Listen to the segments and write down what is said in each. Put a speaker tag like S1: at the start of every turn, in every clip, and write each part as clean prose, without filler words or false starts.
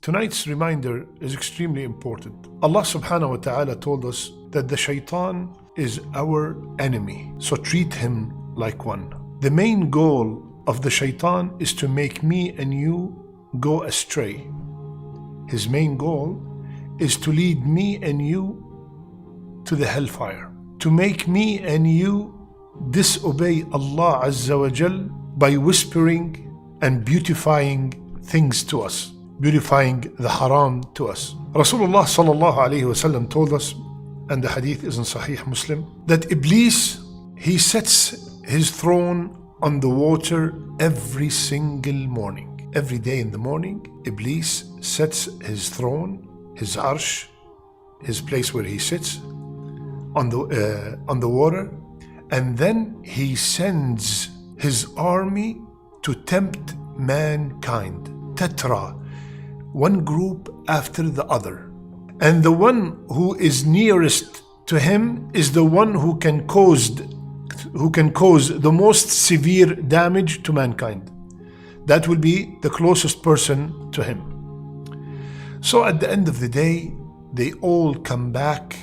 S1: Tonight's reminder is extremely important. Allah subhanahu wa ta'ala told us that the shaytan is our enemy, so treat him like one. The main goal of the shaytan is to make me and you go astray. His main goal is to lead me and you to the hellfire, to make me and you disobey Allah Azza wa Jal by whispering and beautifying things to us, beautifying the haram to us. Rasulullah sallallahu alayhi wasallam told us, and the hadith is in Sahih Muslim, that Iblis, he sets his throne on the water every single morning. Every day in the morning, Iblis sets his throne, his arsh, his place where he sits, on the water, and then he sends his army to tempt mankind. Tetra, one group after the other. And the one who is nearest to him is the one who can cause the most severe damage to mankind. That will be the closest person to him. So at the end of the day, they all come back,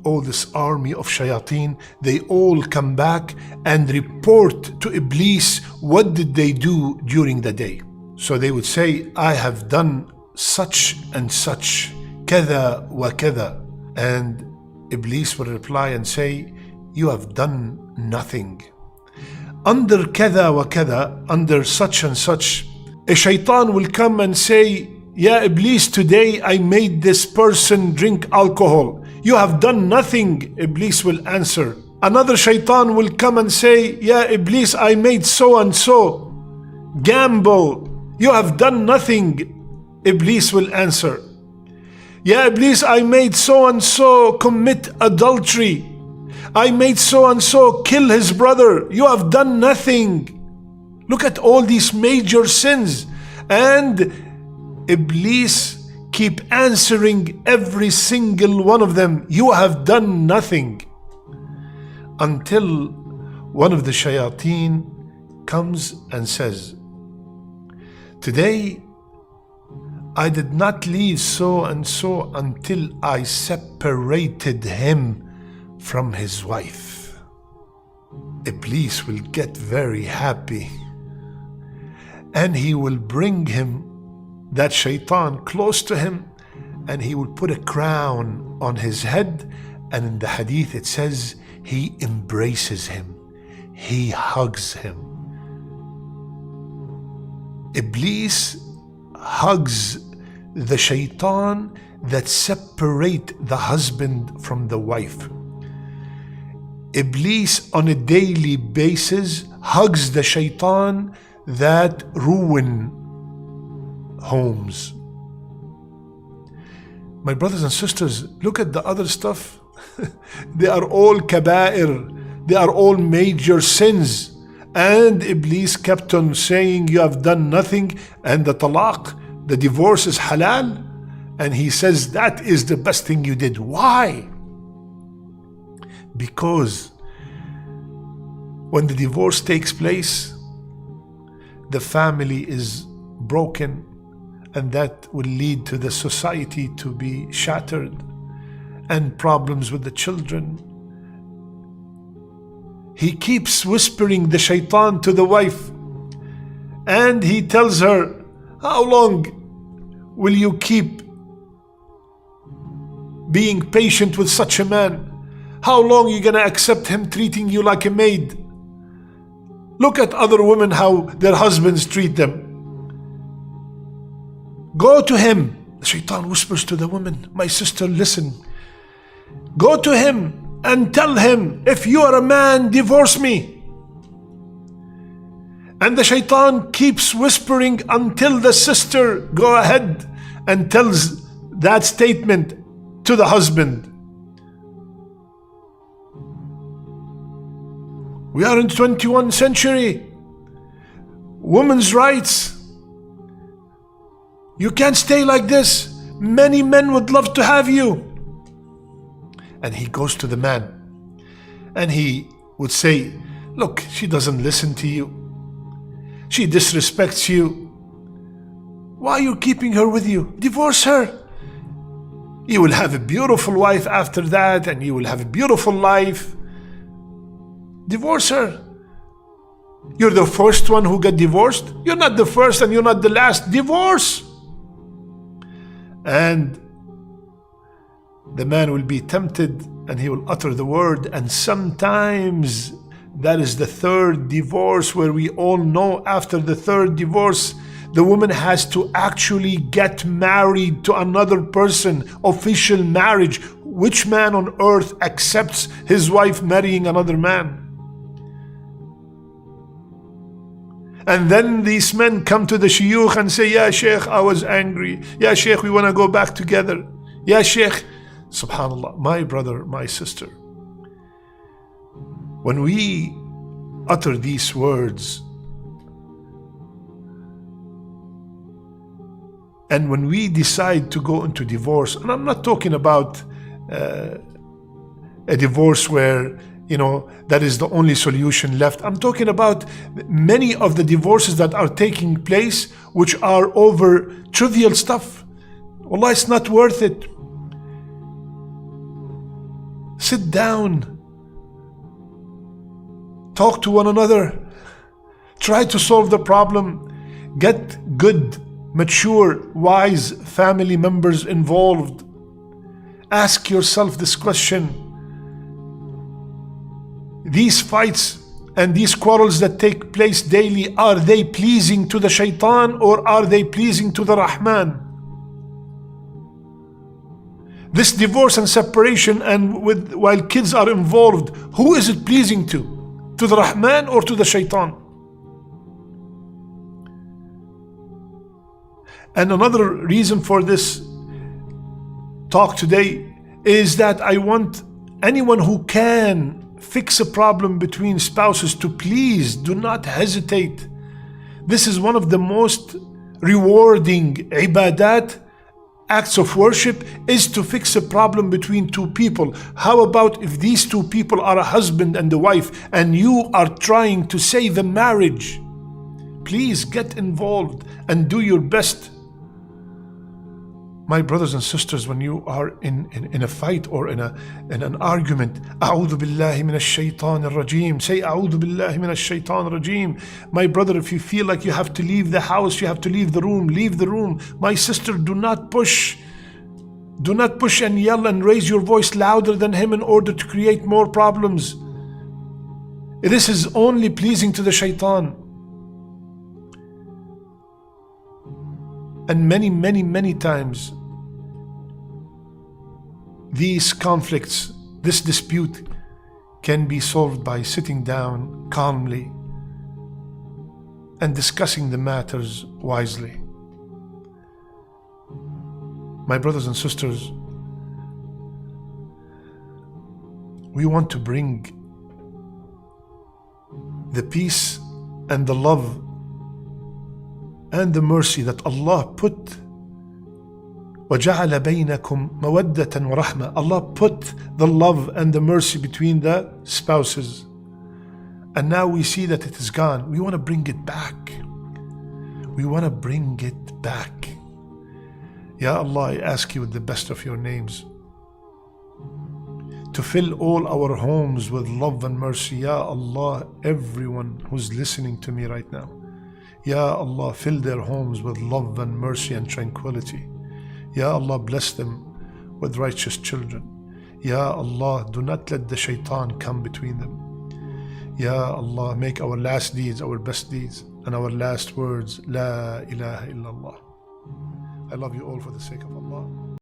S1: all this army of shayateen, they all come back and report to Iblis what did they do during the day. So they would say, I have done such and such, kada wa kada. And Iblis will reply and say, you have done nothing. Under kada wa kada, under such and such, a shaitan will come and say, Ya Iblis, today I made this person drink alcohol. You have done nothing, Iblis will answer. Another shaitan will come and say, Ya Iblis, I made so and so gamble. You have done nothing, Iblis will answer. Ya Iblis, I made so and so commit adultery. I made so and so kill his brother. You have done nothing. Look at all these major sins. And Iblis keep answering every single one of them. You have done nothing. Until one of the shayateen comes and says, today I did not leave so and so until I separated him from his wife. Iblis will get very happy and he will bring him, that shaitan, close to him, and he will put a crown on his head, and in the hadith it says he embraces him, he hugs him. Iblis hugs the shaitan that separate the husband from the wife. Iblis on a daily basis hugs the shaitan that ruin homes. My brothers and sisters, look at the other stuff. They are all kaba'ir. They are all major sins. And Iblis kept on saying, you have done nothing. And the talaq, the divorce is halal. And he says, that is the best thing you did. Why? Because when the divorce takes place, the family is broken, and that will lead to the society to be shattered and problems with the children. He keeps whispering the shaitan to the wife, and he tells her, how long will you keep being patient with such a man? How long are you going to accept him treating you like a maid? Look at other women, how their husbands treat them. Go to him. The shaitan whispers to the woman, my sister, listen. Go to him and tell him, if you are a man, divorce me. And the shaitan keeps whispering until the sister go ahead and tells that statement to the husband. We are in the 21st century. Women's rights. You can't stay like this. Many men would love to have you. And he goes to the man and he would say, look, she doesn't listen to you. She disrespects you. Why are you keeping her with you? Divorce her. You will have a beautiful wife after that, and you will have a beautiful life. Divorce her. You're the first one who got divorced. You're not the first and you're not the last. Divorce. And the man will be tempted and he will utter the word. And sometimes that is the third divorce, where we all know after the third divorce, the woman has to actually get married to another person, official marriage. Which man on earth accepts his wife marrying another man? And then these men come to the shayukh and say, Ya shaykh, I was angry. Ya shaykh, we want to go back together. Ya shaykh. Subhanallah, my brother, my sister, when we utter these words, and when we decide to go into divorce, and I'm not talking about a divorce where, that is the only solution left. I'm talking about many of the divorces that are taking place, which are over trivial stuff. Wallah, it's not worth it. Sit down. Talk to one another. Try to solve the problem. Get good, mature, wise family members involved. Ask yourself this question. These fights and these quarrels that take place daily, are they pleasing to the shaytan or are they pleasing to the Rahman? This divorce and separation, and while kids are involved, who is it pleasing to? To the Rahman or to the shaytan? And another reason for this talk today is that I want anyone who can fix a problem between spouses to please do not hesitate. This is one of the most rewarding ibadat, acts of worship, is to fix a problem between two people. How about if these two people are a husband and a wife and you are trying to save a marriage? Please get involved and do your best. My brothers and sisters, when you are in a fight or in an argument, A'udhu billahi minash shaytan rajim. Say A'udhu billahi minash shaytan rajim. My brother, if you feel like you have to leave the house, you have to leave the room, leave the room. My sister, do not push. Do not push and yell and raise your voice louder than him in order to create more problems. This is only pleasing to the shaytan. And many, many, many times, these conflicts, this dispute can be solved by sitting down calmly and discussing the matters wisely. My brothers and sisters, we want to bring the peace and the love and the mercy that Allah put. وَجَعَلَ بَيْنَكُمْ مَوَدَّةً وَرَحْمَةً. Allah put the love and the mercy between the spouses. And now we see that it is gone. We want to bring it back. We want to bring it back. Ya Allah, I ask you with the best of your names to fill all our homes with love and mercy. Ya Allah, everyone who's listening to me right now, Ya Allah, fill their homes with love and mercy and tranquility. Ya Allah, bless them with righteous children. Ya Allah, do not let the shaitan come between them. Ya Allah, make our last deeds our best deeds and our last words La ilaha illallah. I love you all for the sake of Allah.